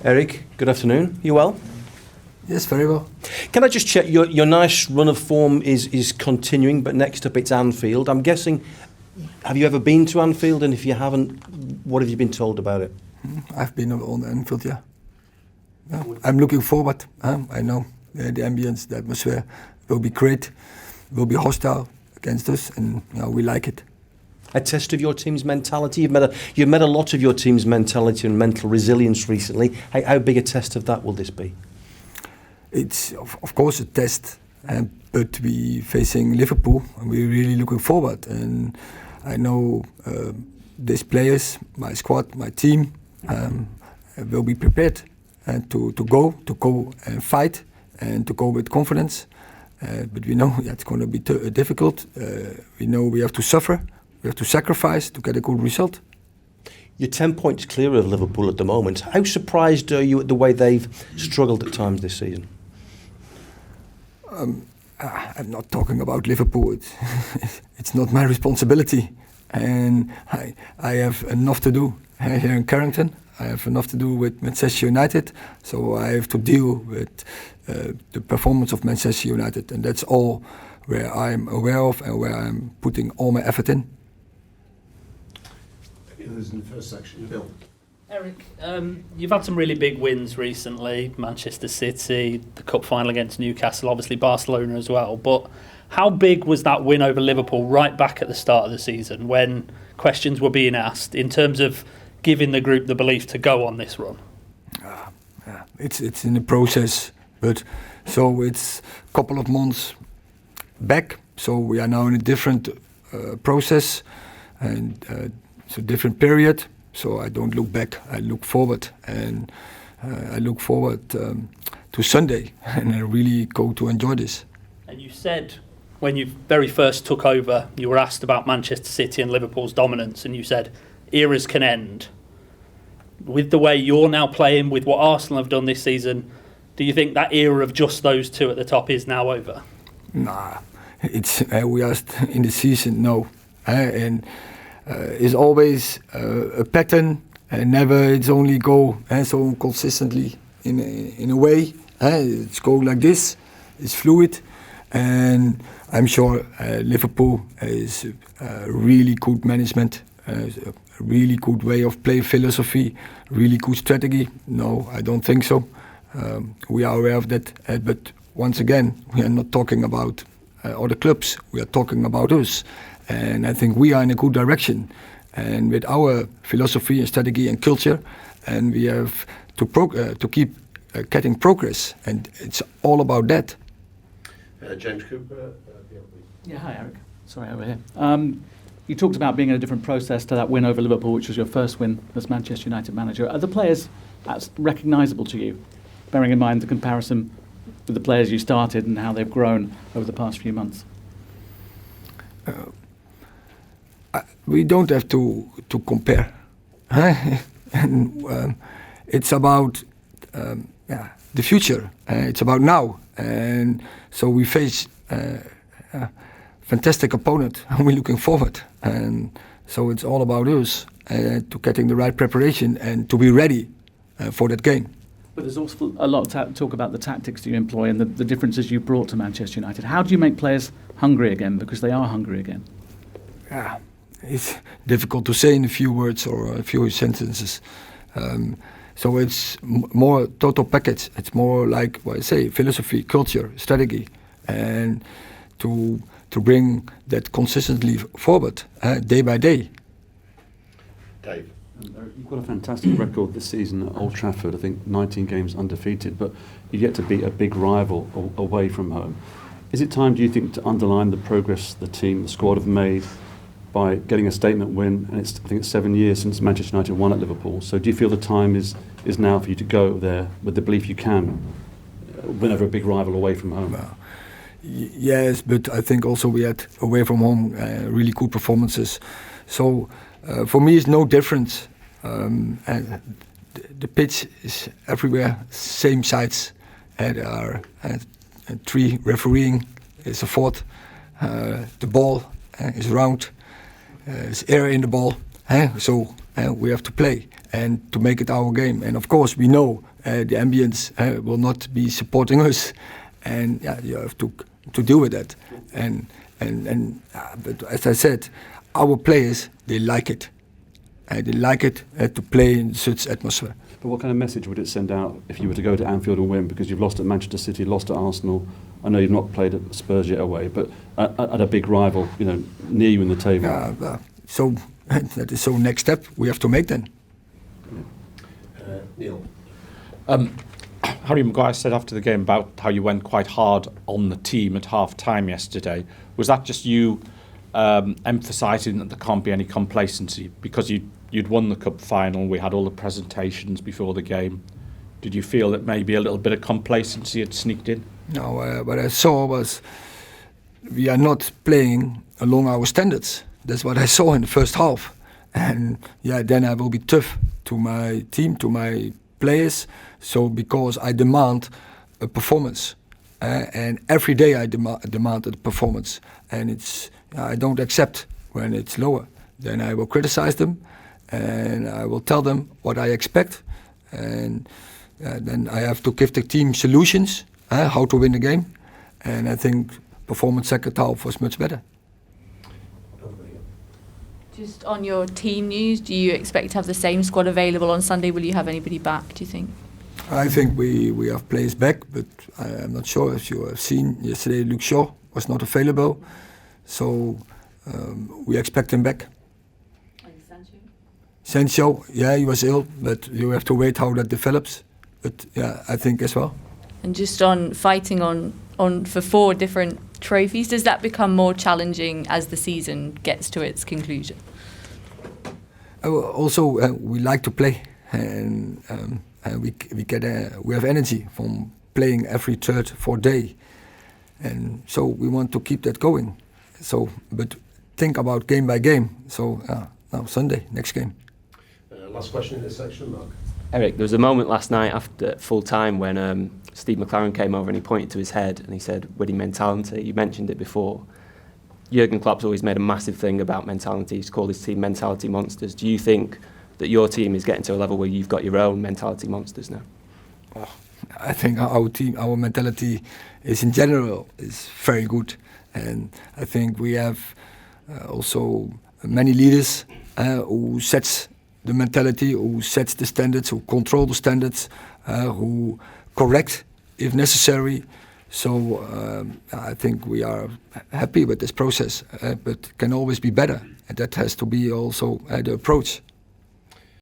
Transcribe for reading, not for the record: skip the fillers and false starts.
Erik, good afternoon. You well? Yes, very well. Can I just check, your nice run of form is continuing, but next up it's Anfield. I'm guessing, have you ever been to Anfield? And if you haven't, what have you been told about it? I've been on Anfield, yeah. I'm looking forward. I know the ambience, the atmosphere will be great, will be hostile against us, and we like it. A test of your team's mentality. You've met a lot of your team's mentality and mental resilience recently. How big a test of that will this be? It's of course a test, but we facing Liverpool, and we're really looking forward. And I know these players, my squad, my team, will be prepared to go and fight and to go with confidence. But we know it's going to be difficult. We know we have to suffer. We have to sacrifice to get a good result. You're 10 points clear of Liverpool at the moment. How surprised are you at the way they've struggled at times this season? I'm not talking about Liverpool. It's not my responsibility. And I have enough to do here in Carrington. I have enough to do with Manchester United. So I have to deal with the performance of Manchester United. And that's all where I'm aware of and where I'm putting all my effort in. Who's in the first section? Bill. Erik, you've had some really big wins recently. Manchester City, the cup final against Newcastle, obviously Barcelona as well. But how big was that win over Liverpool right back at the start of the season when questions were being asked in terms of giving the group the belief to go on this run? It's in the process, but so it's a couple of months back. So we are now in a different process and it's a different period. So I don't look back, I look forward, and I look forward to Sunday, and I really go to enjoy this. And you said when you very first took over, you were asked about Manchester City and Liverpool's dominance, and you said eras can end. With the way you're now playing, with what Arsenal have done this season, do you think that era of just those two at the top is now over? Nah, it's we are in the season, no, and. Is always a pattern, and never it's only go so consistently in a way. It's go like this. It's fluid, and I'm sure Liverpool is really good management, a really good way of play philosophy, really good strategy. No, I don't think so. We are aware of that, but once again, we are not talking about other clubs. We are talking about us. And I think we are in a good direction, and with our philosophy and strategy and culture, and we have to keep getting progress, and it's all about that. James Cooper. Yeah, hi Erik. Sorry, over here. You talked about being in a different process to that win over Liverpool, which was your first win as Manchester United manager. Are the players recognisable to you, bearing in mind the comparison with the players you started and how they've grown over the past few months? We don't have to compare. And, it's about the future. It's about now. And so we face a fantastic opponent, and we're looking forward. And so it's all about us to getting the right preparation and to be ready for that game. But there's also a lot of talk about the tactics you employ and the differences you brought to Manchester United. How do you make players hungry again, because they are hungry again? Yeah, it's difficult to say in a few words or a few sentences. So it's more total package. It's more like what I say, philosophy, culture, strategy, and to bring that consistently forward day by day. Dave. You've got a fantastic record this season at Old Trafford. I think 19 games undefeated, but you've yet to beat a big rival away from home. Is it time, do you think, to underline the progress the team, the squad have made by getting a statement win? And I think it's 7 years since Manchester United won at Liverpool. So do you feel the time is now for you to go there with the belief you can win over a big rival away from home? Well, yes, but I think also we had away from home really good performances. So for me, it's no difference. And the pitch is everywhere, same sides. There are 3 refereeing. It's a 4th. The ball is round. There's air in the ball. So we have to play and to make it our game. And of course, we know the ambience will not be supporting us, and you have to deal with that. But as I said, our players, they like it. They like it to play in such atmosphere. But what kind of message would it send out if you were to go to Anfield and win? Because you've lost at Manchester City, lost at Arsenal. I know you've not played at Spurs yet away, but at a big rival, near you in the table. So that is next step we have to make then. Neil. Harry Maguire said after the game about how you went quite hard on the team at half-time yesterday. Was that just you emphasising that there can't be any complacency? Because you'd won the cup final, we had all the presentations before the game. Did you feel that maybe a little bit of complacency had sneaked in? No, what I saw was we are not playing along our standards. That's what I saw in the first half. And then I will be tough to my team, to my players. So because I demand a performance, and every day I demand a performance, and I don't accept when it's lower. Then I will criticize them, and I will tell them what I expect, and then I have to give the team solutions how to win the game. And I think performance second half was much better. Just on your team news, do you expect to have the same squad available on Sunday? Will you have anybody back, do you think? I think we have players back, but I'm not sure if you have seen yesterday Luke Shaw was not available, so we expect him back. And Sancho, he was ill, but you have to wait how that develops. But I think as well. And just on fighting on for 4 different trophies, does that become more challenging as the season gets to its conclusion? Also, we like to play, and we have energy from playing every third, 4th day, and so we want to keep that going. So, but think about game by game. So now Sunday, next game. Last question in this section, Mark. Erik, there was a moment last night after full time when Steve McLaren came over and he pointed to his head and he said, winning mentality. You mentioned it before. Jurgen Klopp's always made a massive thing about mentality. He's called his team mentality monsters. Do you think that your team is getting to a level where you've got your own mentality monsters now? I think our team, our mentality is in general is very good. And I think we have also many leaders who sets the mentality, who sets the standards, who control the standards, who correct if necessary. So I think we are happy with this process, but can always be better. And that has to be also the approach.